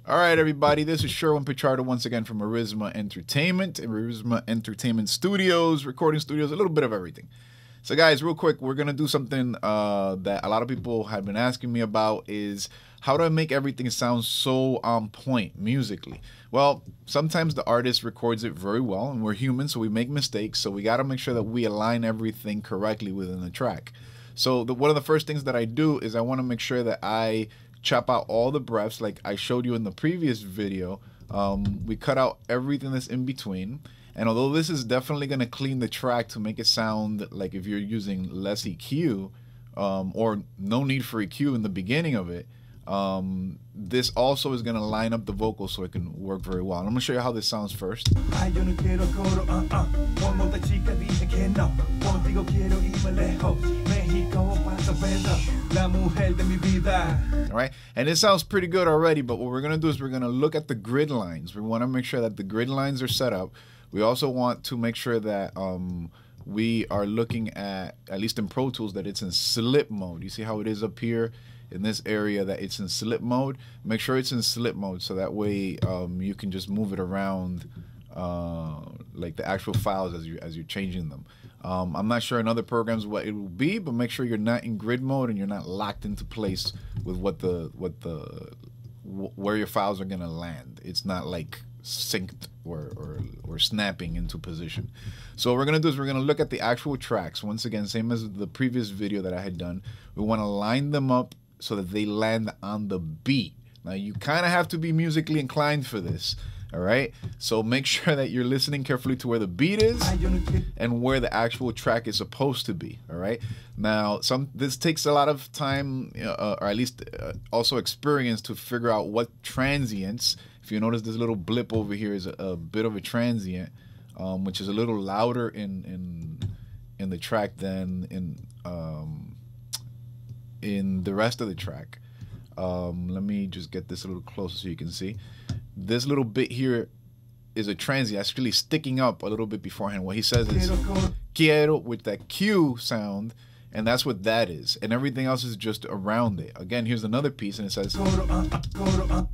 All right, everybody, this is Sherwin Pichardo once again from Arisma Entertainment and Arisma Entertainment Studios, recording studios, a little bit of everything. So guys, real quick, we're going to do something that a lot of people have been asking me about is how do I make everything sound so on point musically? Well, sometimes the artist records it very well, and we're human, so we make mistakes, so we got to make sure that we align everything correctly within the track. So one of the first things that I do is I want to make sure that I chop out all the breaths like I showed you in the previous video. We cut out everything that's in between, and although this is definitely going to clean the track to make it sound like if you're using less EQ or no need for EQ in the beginning of it, this also is going to line up the vocals so it can work very well. And I'm going to show you how this sounds first. All right, and it sounds pretty good already, but what we're going to do is we're going to look at the grid lines. We want to make sure that the grid lines are set up. We also want to make sure that we are looking at least in Pro Tools, that it's in slip mode. You see how it is up here in this area, that it's in slip mode. Make sure it's in slip mode so that way you can just move it around like the actual files as you're changing them. I'm not sure in other programs what it will be, but make sure you're not in grid mode and you're not locked into place with where your files are gonna land. It's not like synced or snapping into position. So what we're gonna do is we're gonna look at the actual tracks. Once again, same as the previous video that I had done. We want to line them up so that they land on the beat. Now you kind of have to be musically inclined for this. All right, so make sure that you're listening carefully to where the beat is and where the actual track is supposed to be. All right, now this takes a lot of time, or at least also experience, to figure out what transients. If you notice, this little blip over here is a bit of a transient, which is a little louder in the track than in the rest of the track. Let me just get this a little closer so you can see. This little bit here is a transient, actually sticking up a little bit beforehand. What he says is quiero with that Q sound, and that's what that is. And everything else is just around it. Again, here's another piece, and it says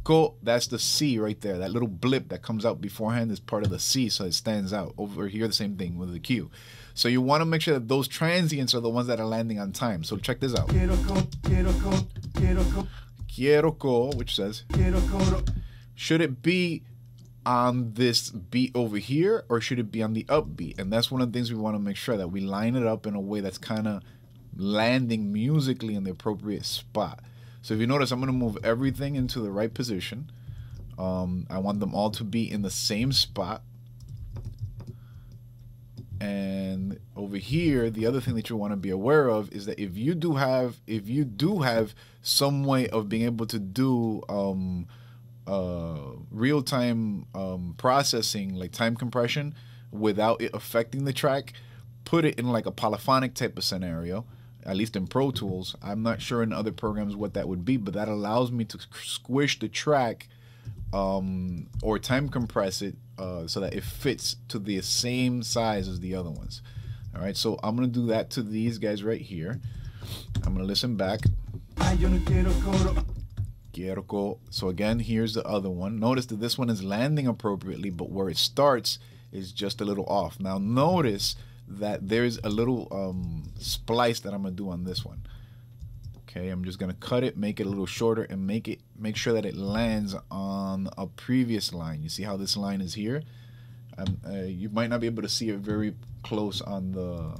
go. That's the C right there. That little blip that comes out beforehand is part of the C, so it stands out. Over here, the same thing with the Q. So you want to make sure that those transients are the ones that are landing on time. So check this out. Quiero go, which says, should it be on this beat over here or should it be on the upbeat? And that's one of the things we want to make sure that we line it up in a way that's kind of landing musically in the appropriate spot. So if you notice, I'm going to move everything into the right position. I want them all to be in the same spot. And over here, the other thing that you want to be aware of is that if you do have some way of being able to do real-time processing, like time compression, without it affecting the track, put it in like a polyphonic type of scenario, at least in Pro Tools. I'm not sure in other programs what that would be, but that allows me to squish the track or time compress it so that it fits to the same size as the other ones. All right, so I'm going to do that to these guys right here. I'm going to listen back. So again, here's the other one. Notice that this one is landing appropriately, but where it starts is just a little off. Now notice that there's a little splice that I'm gonna do on this one. Okay, I'm just gonna cut it, make it a little shorter, and make sure that it lands on a previous line. You see how this line is here? You might not be able to see it very close on the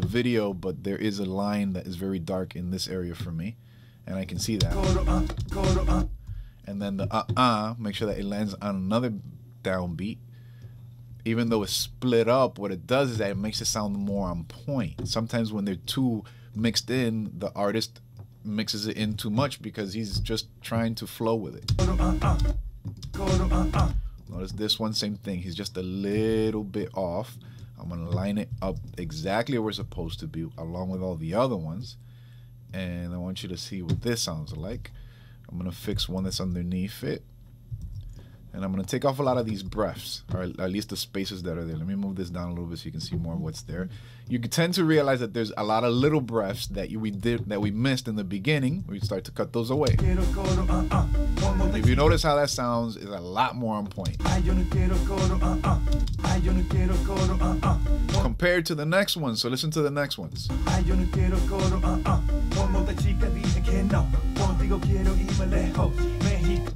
video, but there is a line that is very dark in this area for me. And I can see that. And then the make sure that it lands on another downbeat. Even though it's split up, what it does is that it makes it sound more on point. Sometimes when they're too mixed in, the artist mixes it in too much because he's just trying to flow with it. Notice this one, same thing. He's just a little bit off. I'm going to line it up exactly where it's supposed to be, along with all the other ones. And I want you to see what this sounds like. I'm going to fix one that's underneath it. And I'm going to take off a lot of these breaths, or at least the spaces that are there. Let me move this down a little bit so you can see more of what's there. You can tend to realize that there's a lot of little breaths that we missed in the beginning. We start to cut those away. If you notice how that sounds, is a lot more on point. Compared to the next one, so listen to the next ones.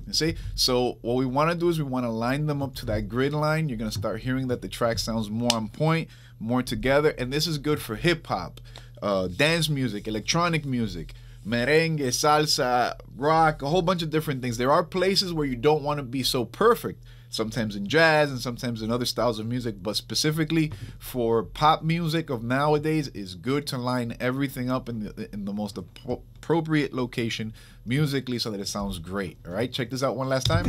You see? So what we want to do is we want to line them up to that grid line. You're going to start hearing that the track sounds more on point, more together. And this is good for hip-hop, dance music, electronic music, merengue, salsa, rock, a whole bunch of different things. There are places where you don't want to be so perfect, sometimes in jazz and sometimes in other styles of music, but specifically for pop music of nowadays, it's good to line everything up in the most appropriate location musically so that it sounds great. All right, check this out one last time.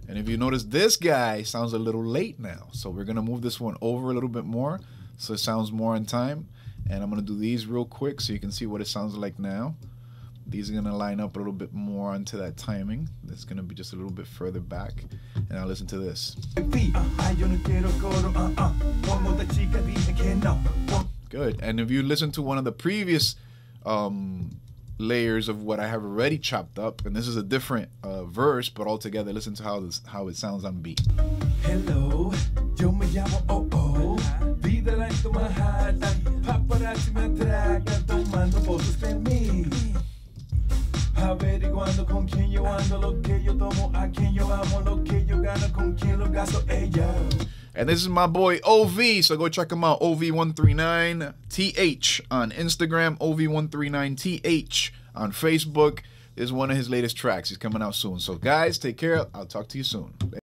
And if you notice, this guy sounds a little late now, so we're gonna move this one over a little bit more so it sounds more on time. And I'm gonna do these real quick so you can see what it sounds like now. These are going to line up a little bit more onto that timing. That's going to be just a little bit further back. And now listen to this. Good. And if you listen to one of the previous layers of what I have already chopped up, and this is a different verse, but altogether, listen to how it sounds on beat. Hello, yo me llamo Oh. Vida la en tu Manhattan. Paparazzi me atracan tomando fotos de mí. Averiguando con quién yo ando, lo que yo tomo, a quién yo amo, lo que yo gano, con quién lo gasto, ella. And this is my boy OV, so go check him out, OV139TH on Instagram, OV139TH on Facebook. Is one of his latest tracks. He's coming out soon. So guys, take care. I'll talk to you soon.